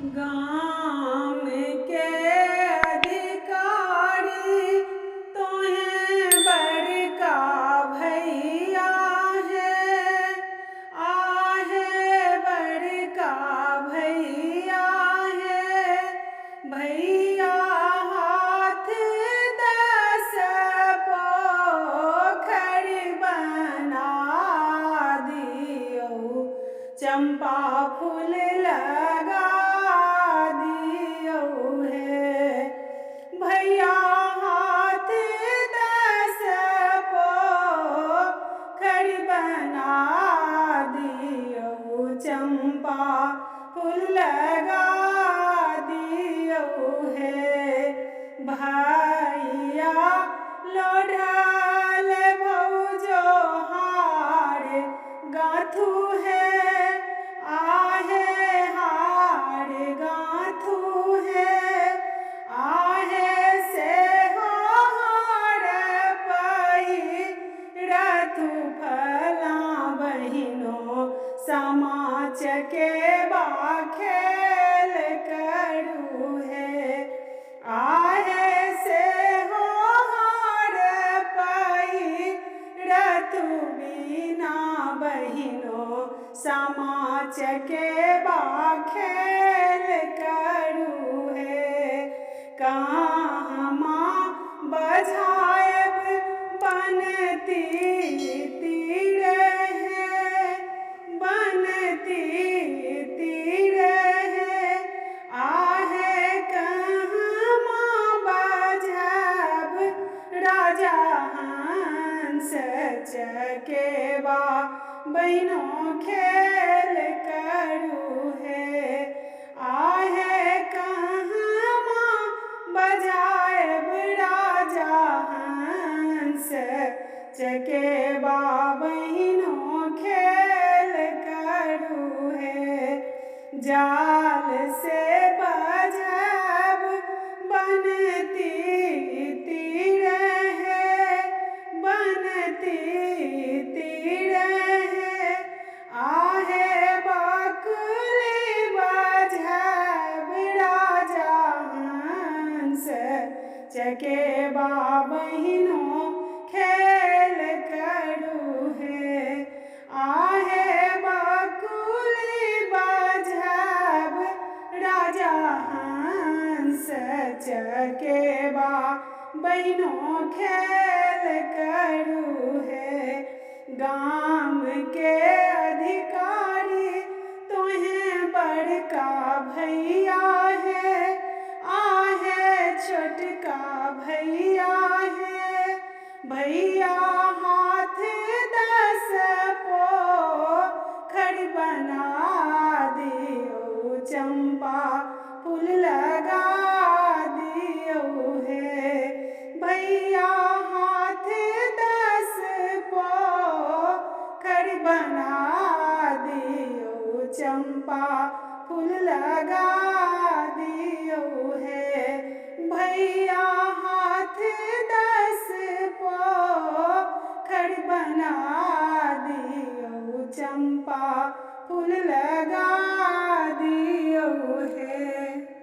गाम के अधिकारी तोहें बड़का भैया है, आहे बड़का भैया है। भैया हाथ 10 पोखर बना दियो, चंपा फूल लगा भैया हाथ 10 पोखर बना दियो, चंपा फूल लगा दियो है। भैया लोढ़ल भौजो हार गाथू है, आहे हार गाथू है। आहे से हार पहिरथु फला बहिनो, सामा चकेबा खेल करू है। आहे से हार पहिरथु बिना बहिनो, सामा चकेबा खेल करू है। कहमा बजायब बनती तीर है, बनती तीर है। आहे कहमा बजायब राजा हंस चकेबा बहिनों खेल करू है। आहे कहमा बजायब राजा हंस चकेबा बहिनों खेल करू है। जाल से बजायब बनती तीर है, बनती तीर है। आहे बकुली बजायब राजा हंस चकेबा बहिनों खेल करू है। आहे बकुली बजायब राजा हंस चकेबा बहिनों खेल करू है। गाम के अधिकारी तोहें बड़का भैया है, आहे छोटका भैया है। भैया हाथ 10 पोखर बना दियो, चंपा फूल लगा दियो है। भैया हाथ 10 पोखर बना दियो, चंपा फूल लगा दियो है। भैया हाथ 10 पोखर बना दियो, चंपा फूल लगा